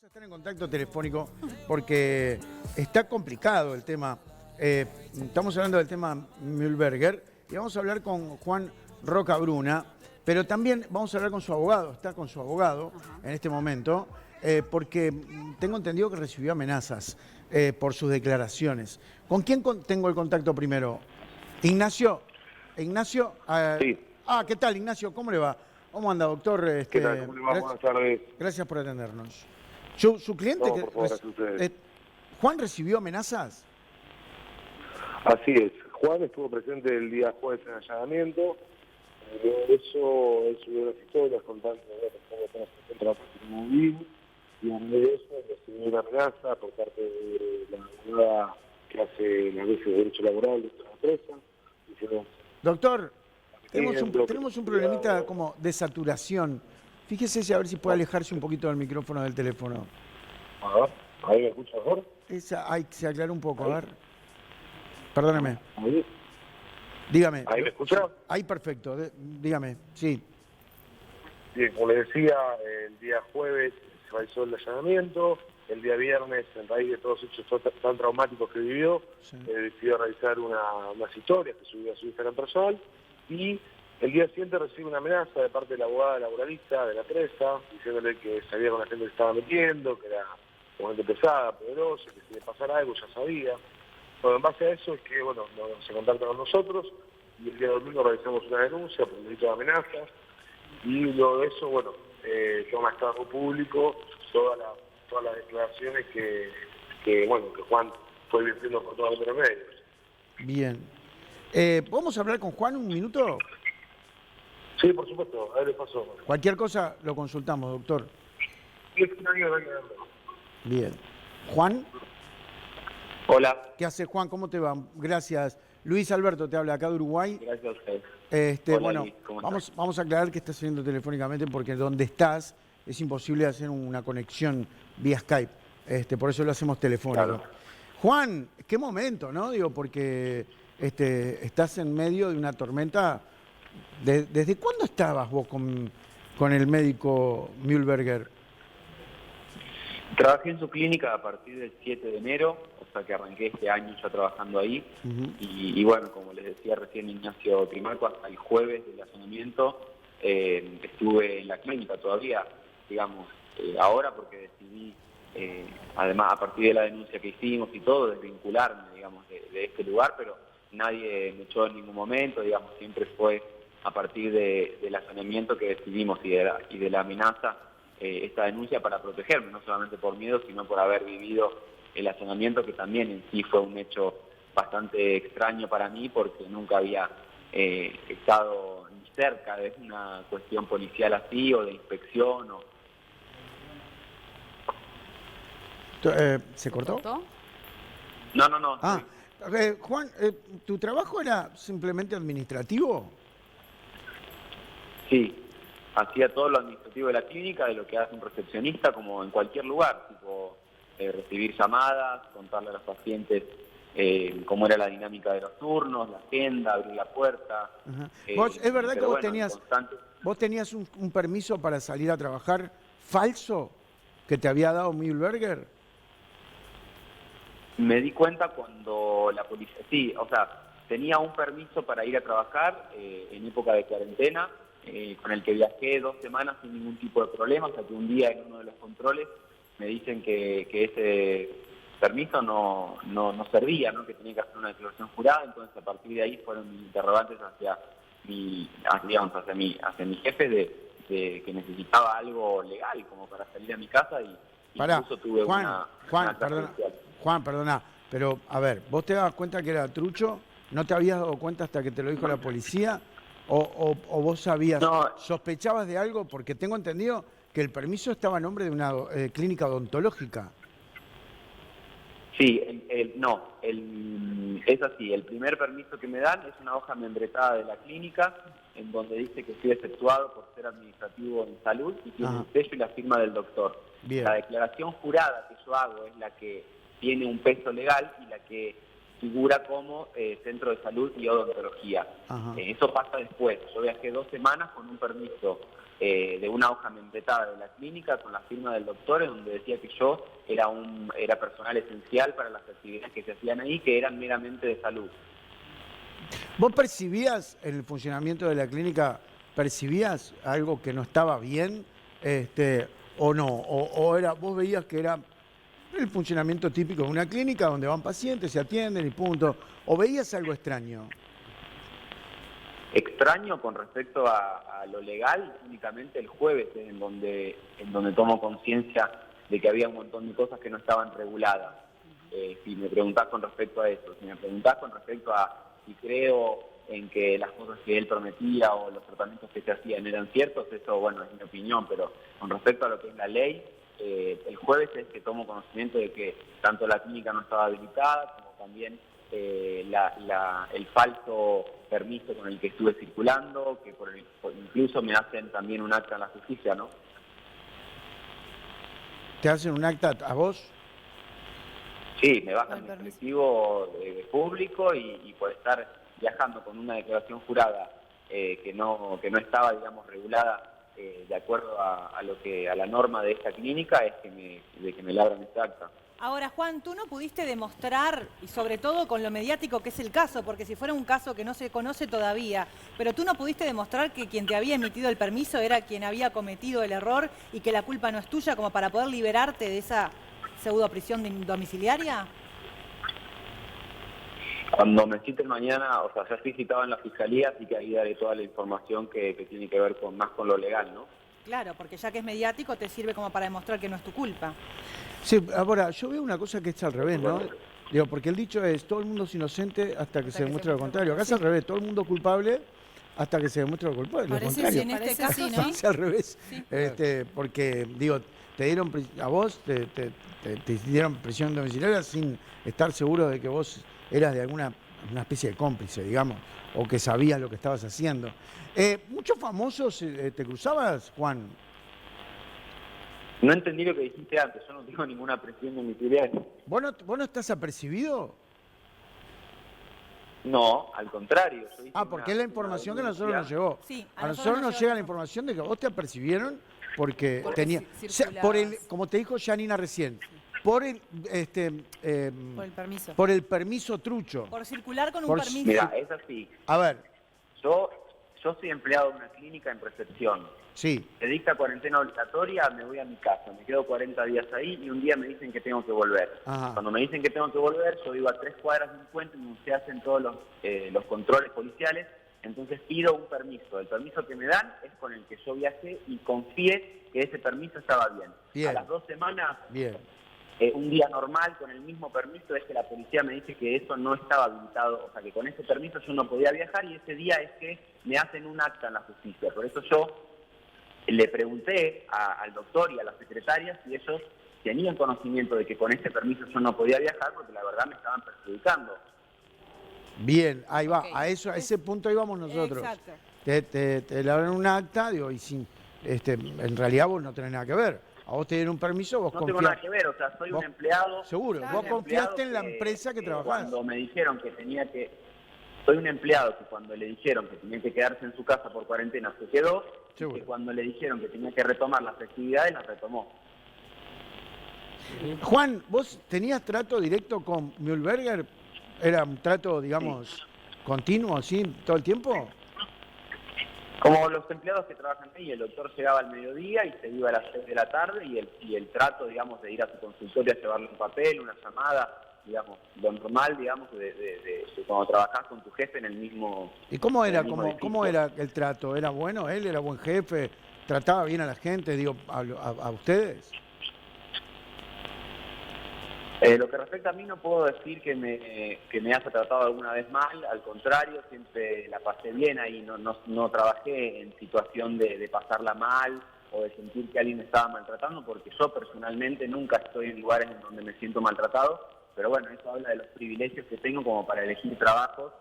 estar en contacto telefónico porque está complicado el tema. Estamos hablando del tema Mühlberger y vamos a hablar con Juan Rocabruna, pero también vamos a hablar con su abogado, está con su abogado en este momento, porque tengo entendido que recibió amenazas por sus declaraciones. ¿Con quién tengo el contacto primero? Ignacio. Ignacio. Sí. ¿Qué tal, Ignacio? ¿Cómo le va? ¿Cómo anda, doctor? ¿Qué tal? ¿Cómo le va? Buenas tardes. Gracias por atendernos. Su cliente, No, por favor, gracias a ustedes. Juan, ¿recibió amenazas? Así es. Juan estuvo presente el día jueves en allanamiento. Luego de eso, él subió las historias contando cómo estaba presente la parte móvil. Y a de eso recibió una amenaza por parte de la abogada que hace las veces de derecho laboral de la empresa. Diciendo, Doctor, tenemos un problemita como de saturación. Fíjese si a ver si puede alejarse un poquito del micrófono del teléfono. A ver, ¿ahí me escucha mejor? Se aclaró un poco, a ver. Perdóneme. ¿Ahí? Dígame. ¿Ahí me escucha? Ahí perfecto, dígame, sí. Bien, como le decía, el día jueves se realizó el allanamiento. El día viernes, en raíz de todos los hechos tan traumáticos que vivió, Sí. decidió realizar unas historias que subió a su Instagram personal. Y el día siguiente recibe una amenaza de parte de la abogada laboralista de la empresa, diciéndole que sabía con la gente que estaba metiendo, que era una gente pesada, poderosa, que si le pasara algo ya sabía. Bueno, en base a eso es que, bueno, se contacta con nosotros y el día domingo realizamos una denuncia por delito de amenazas. Y luego de eso, bueno, toma estado público todas las declaraciones que Juan fue virtiendo por todos los medios. Bien. ¿Podemos hablar con Juan un minuto? Sí, por supuesto, a ver, le pasó. Cualquier cosa lo consultamos, doctor. Bien. Juan. Hola. ¿Qué hace, Juan? ¿Cómo te va? Gracias. Luis Alberto te habla acá de Uruguay. Gracias a usted. Hola, Bueno, Luis, ¿cómo estás? vamos a aclarar que estás saliendo telefónicamente porque donde estás es imposible hacer una conexión vía Skype. Por eso lo hacemos telefónico. Claro. Juan, qué momento, ¿no? Digo, porque estás en medio de una tormenta. ¿Desde cuándo estabas vos con el médico Mühlberger? Trabajé en su clínica a partir del 7 de enero, o sea que arranqué este año ya trabajando ahí. Y bueno, como les decía recién Ignacio Trimarco, hasta el jueves del allanamiento estuve en la clínica todavía, digamos, ahora porque decidí, además a partir de la denuncia que hicimos y todo, desvincularme, digamos, de este lugar, pero nadie me echó en ningún momento, digamos, siempre fue a partir del allanamiento que decidimos y de la amenaza esta denuncia para protegerme, no solamente por miedo, sino por haber vivido el allanamiento, que también en sí fue un hecho bastante extraño para mí, porque nunca había estado ni cerca de una cuestión policial así, o de inspección. ¿Se cortó? No. Juan, ¿tu trabajo era simplemente administrativo? Sí. Hacía todo lo administrativo de la clínica, de lo que hace un recepcionista, como en cualquier lugar, tipo recibir llamadas, contarle a los pacientes cómo era la dinámica de los turnos, la agenda, abrir la puerta. ¿Es verdad que vos tenías constante... un permiso para salir a trabajar falso que te había dado Mühlberger? Me di cuenta cuando la policía... Sí, o sea, tenía un permiso para ir a trabajar en época de cuarentena, con el que viajé 2 semanas sin ningún tipo de problema, hasta que un día en uno de los controles me dicen que ese permiso no servía, ¿no? Que tenía que hacer una declaración jurada. Entonces a partir de ahí fueron mis interrogantes hacia mi jefe de que necesitaba algo legal como para salir a mi casa, y incluso tuve una Juan, perdona, pero a ver, ¿vos te dabas cuenta que era trucho? ¿No te habías dado cuenta hasta que te lo dijo la policía? ¿O vos sabías, sospechabas de algo? Porque tengo entendido que el permiso estaba a nombre de una clínica odontológica. Sí, es así. El primer permiso que me dan es una hoja membretada de la clínica, en donde dice que estoy exceptuado por ser administrativo en salud, y tiene el sello y la firma del doctor. Bien. La declaración jurada que yo hago es la que tiene un peso legal y la que figura como centro de salud y odontología. Eso pasa después. Yo viajé 2 semanas con un permiso de una hoja membretada de la clínica con la firma del doctor, en donde decía que yo era personal esencial para las actividades que se hacían ahí, que eran meramente de salud. ¿Vos percibías en el funcionamiento de la clínica, percibías algo que no estaba bien, o no? ¿Vos veías que era el funcionamiento típico de una clínica donde van pacientes, se atienden y punto? ¿O veías algo extraño? Extraño con respecto a lo legal, únicamente el jueves, en donde tomo conciencia de que había un montón de cosas que no estaban reguladas. Si me preguntás con respecto a eso, si me preguntás con respecto a si creo en que las cosas que él prometía o los tratamientos que se hacían eran ciertos, eso, bueno, es mi opinión, pero con respecto a lo que es la ley, el jueves es que tomo conocimiento de que tanto la clínica no estaba habilitada, como también el falso permiso con el que estuve circulando, que incluso me hacen también un acta en la justicia, ¿no? ¿Te hacen un acta a vos? Sí, me bajan el efectivo público y por estar viajando con una declaración jurada que no estaba, digamos, regulada de acuerdo a la norma de esta clínica, es que me labran esta acta. Ahora, Juan, tú no pudiste demostrar, y sobre todo con lo mediático que es el caso, porque si fuera un caso que no se conoce todavía, pero tú no pudiste demostrar que quien te había emitido el permiso era quien había cometido el error y que la culpa no es tuya, como para poder liberarte de esa pseudo prisión domiciliaria. Cuando me citen mañana, o sea, ya estoy citado en la fiscalía, así que ahí daré toda la información que tiene que ver más con lo legal, ¿no? Claro, porque ya que es mediático te sirve como para demostrar que no es tu culpa. Sí, ahora, yo veo una cosa que es al revés, ¿no? Digo, porque el dicho es, todo el mundo es inocente hasta que se demuestre lo contrario. Acá es al revés, todo el mundo culpable hasta que se demuestre lo contrario. Parece en este caso, ¿no? Es al revés. Sí. Porque, digo, te dieron a vos, te dieron prisión domiciliaria sin estar seguro de que vos eras de una especie de cómplice, digamos, o que sabías lo que estabas haciendo. ¿Muchos famosos te cruzabas, Juan? No entendí lo que dijiste antes, yo no tengo ninguna presión domiciliaria. ¿Vos no estás apercibido? No, al contrario. Porque es la información que a nosotros nos llegó. Sí, a nosotros nos llega la información de que vos te apercibieron porque tenía... como te dijo Janina recién, por el permiso. Por el permiso trucho. Por circular con un permiso. Mira, es así. A ver. Yo soy empleado de una clínica en recepción. Sí. Se dicta cuarentena obligatoria, me voy a mi casa, me quedo 40 días ahí y un día me dicen que tengo que volver. Ajá. Cuando me dicen que tengo que volver, yo vivo a 3 cuadras de un puente donde se hacen todos los controles policiales, entonces pido un permiso. El permiso que me dan es con el que yo viajé y confié que ese permiso estaba bien. Bien. A las 2 semanas, bien. Un día normal con el mismo permiso es que la policía me dice que eso no estaba habilitado, o sea que con ese permiso yo no podía viajar y ese día es que me hacen un acta en la justicia. Por eso yo le pregunté al doctor y a la secretaria si ellos tenían conocimiento de que con este permiso yo no podía viajar, porque la verdad me estaban perjudicando. Bien, ahí va, Okay. a ese punto íbamos nosotros. Exacto. Te labran un acta, digo, y sin, en realidad vos no tenés nada que ver. A vos te dieron un permiso, vos No confiás. tengo nada que ver, o sea, soy un empleado. Seguro, Claro. vos confiaste en la empresa que trabajás. Cuando me dijeron que tenía que... Soy un empleado que cuando le dijeron que tenía que quedarse en su casa por cuarentena se quedó, y que cuando le dijeron que tenía que retomar las actividades, las retomó. Juan, ¿vos tenías trato directo con Mühlberger? ¿Era un trato, digamos, continuo, así, todo el tiempo? Como los empleados que trabajan ahí, el doctor llegaba al mediodía y se iba a las 6 de la tarde y el trato, digamos, de ir a su consultorio a llevarle un papel, una llamada, digamos, lo normal, digamos, de cuando trabajás con tu jefe en el mismo... ¿Y cómo era, edificio. cómo era el trato? ¿Era bueno? ¿Él era buen jefe? ¿Trataba bien a la gente, digo, a ustedes? Lo que respecta a mí no puedo decir que me haya tratado alguna vez mal, al contrario, siempre la pasé bien ahí, no trabajé en situación de pasarla mal o de sentir que alguien me estaba maltratando, porque yo personalmente nunca estoy en lugares en donde me siento maltratado, pero bueno, eso habla de los privilegios que tengo como para elegir trabajos,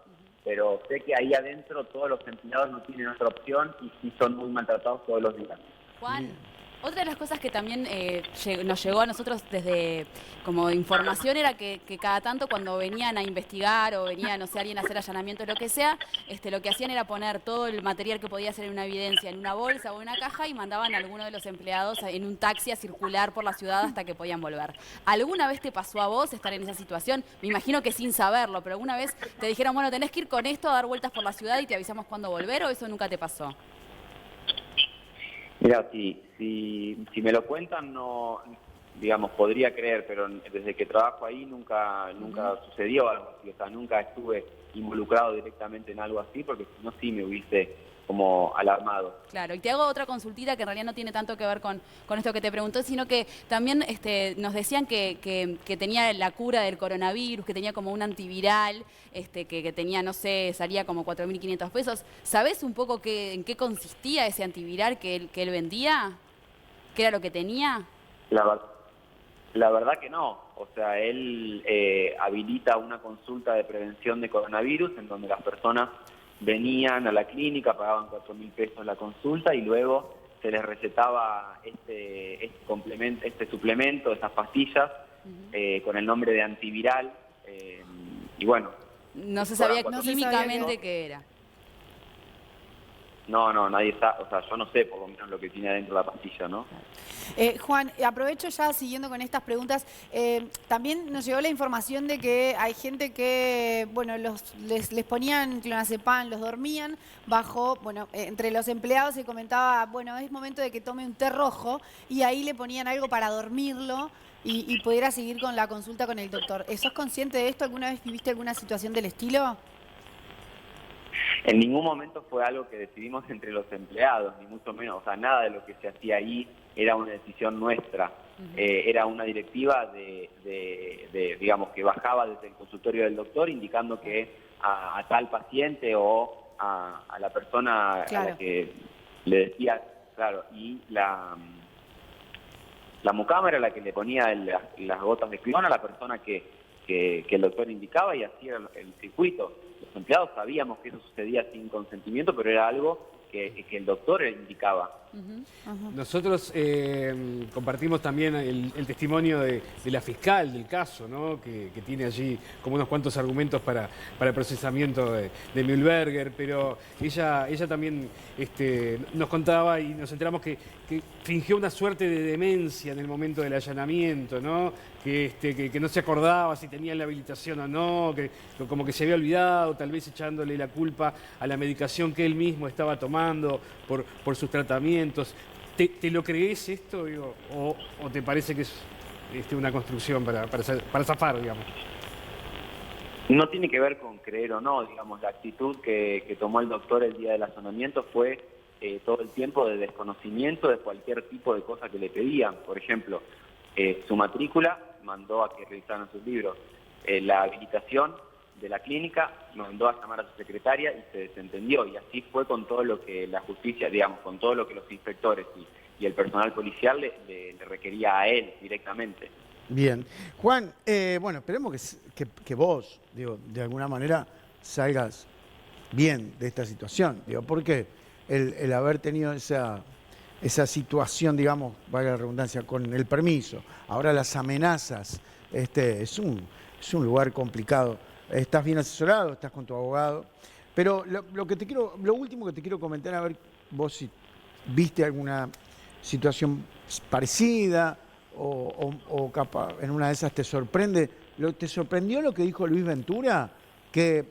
pero sé que ahí adentro todos los empleados no tienen otra opción y sí son muy maltratados todos los días. Juan, Otra de las cosas que también nos llegó a nosotros desde como información era que cada tanto cuando venían a investigar o venía, no sé, alguien a hacer allanamiento o lo que sea, lo que hacían era poner todo el material que podía ser en una evidencia en una bolsa o en una caja y mandaban a alguno de los empleados en un taxi a circular por la ciudad hasta que podían volver. ¿Alguna vez te pasó a vos estar en esa situación? Me imagino que sin saberlo, pero ¿alguna vez te dijeron, bueno, tenés que ir con esto a dar vueltas por la ciudad y te avisamos cuándo volver, o eso nunca te pasó? Mira, si me lo cuentan, no, digamos, podría creer, pero desde que trabajo ahí nunca sucedió algo así, o sea, nunca estuve involucrado directamente en algo así, porque si no, sí me hubiese como alarmado. Claro, y te hago otra consultita que en realidad no tiene tanto que ver con esto que te preguntó, sino que también nos decían que tenía la cura del coronavirus, que tenía como un antiviral, que tenía, no sé, salía como 4.500 pesos. ¿Sabés un poco en qué consistía ese antiviral que él vendía? ¿Qué era lo que tenía? La verdad que no. O sea, él habilita una consulta de prevención de coronavirus en donde las personas venían a la clínica, pagaban 4.000 pesos la consulta y luego se les recetaba este suplemento, estas pastillas, con el nombre de antiviral. Y bueno. No se sabía químicamente qué era. No, nadie sabe, o sea, yo no sé por lo menos lo que tiene adentro la pastilla, ¿no? Juan, aprovecho ya siguiendo con estas preguntas, también nos llegó la información de que hay gente que, bueno, les ponían clonazepam, los dormían entre los empleados se comentaba, bueno, es momento de que tome un té rojo y ahí le ponían algo para dormirlo y pudiera seguir con la consulta con el doctor. ¿Sos consciente de esto? ¿Alguna vez viviste alguna situación del estilo? En ningún momento fue algo que decidimos entre los empleados, ni mucho menos, o sea, nada de lo que se hacía ahí era una decisión nuestra. Era una directiva digamos, que bajaba desde el consultorio del doctor indicando que a tal paciente o a la persona a la que le decía, claro, y la mucama era la que le ponía las gotas de clon a la persona que el doctor indicaba, y así era el circuito. Los empleados sabíamos que eso sucedía sin consentimiento, pero era algo que el doctor indicaba. Nosotros compartimos también el testimonio de la fiscal del caso, ¿no? que tiene allí como unos cuantos argumentos para el procesamiento de Mühlberger, pero ella también nos contaba y nos enteramos que fingió una suerte de demencia en el momento del allanamiento, ¿no? Que no se acordaba si tenía la habilitación o no, que como que se había olvidado, tal vez echándole la culpa a la medicación que él mismo estaba tomando por sus tratamientos. ¿Te lo crees esto, digo, o te parece que es una construcción para zafar, digamos? No tiene que ver con creer o no, digamos, la actitud que tomó el doctor el día del allanamiento fue todo el tiempo de desconocimiento de cualquier tipo de cosa que le pedían. Por ejemplo, su matrícula mandó a que revisaran sus libros. La habilitación de la clínica mandó a llamar a su secretaria y se desentendió. Y así fue con todo lo que la justicia, digamos, con todo lo que los inspectores y el personal policial le requería a él directamente. Bien. Juan, bueno, esperemos que vos, digo, de alguna manera salgas bien de esta situación. Digo, porque el haber tenido esa situación, digamos, valga la redundancia, con el permiso, ahora las amenazas, es un lugar complicado. Estás bien asesorado, estás con tu abogado, pero lo último que te quiero comentar, a ver vos si viste alguna situación parecida o capaz en una de esas te sorprende. ¿Te sorprendió lo que dijo Luis Ventura? Que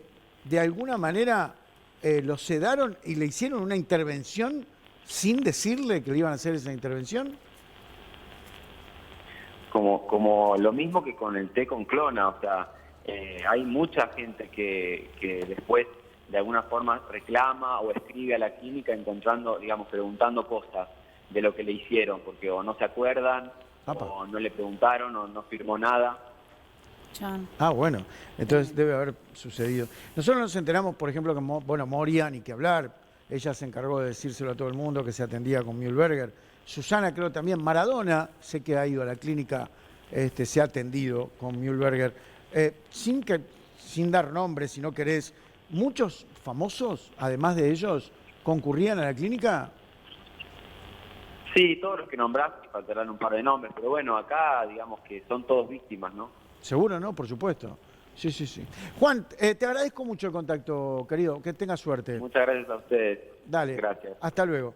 de alguna manera lo sedaron y le hicieron una intervención sin decirle que le iban a hacer esa intervención. Como lo mismo que con el té con clona, o sea, hay mucha gente que después de alguna forma reclama o escribe a la clínica encontrando, digamos, preguntando cosas de lo que le hicieron, porque o no se acuerdan, o no le preguntaron, o no firmó nada. Ah, bueno, entonces debe haber sucedido. Nosotros nos enteramos, por ejemplo, que Moria, ni que hablar, ella se encargó de decírselo a todo el mundo, que se atendía con Mühlberger. Susana, creo también. Maradona, sé que ha ido a la clínica, se ha atendido con Mühlberger. Sin dar nombres, si no querés, muchos famosos, además de ellos, concurrían a la clínica. Sí, todos los que nombraste, faltarán un par de nombres, pero bueno, acá digamos que son todos víctimas, ¿no? Seguro, ¿no? Por supuesto. Sí, sí, sí. Juan, te agradezco mucho el contacto, querido. Que tengas suerte. Muchas gracias a ustedes. Dale. Gracias. Hasta luego.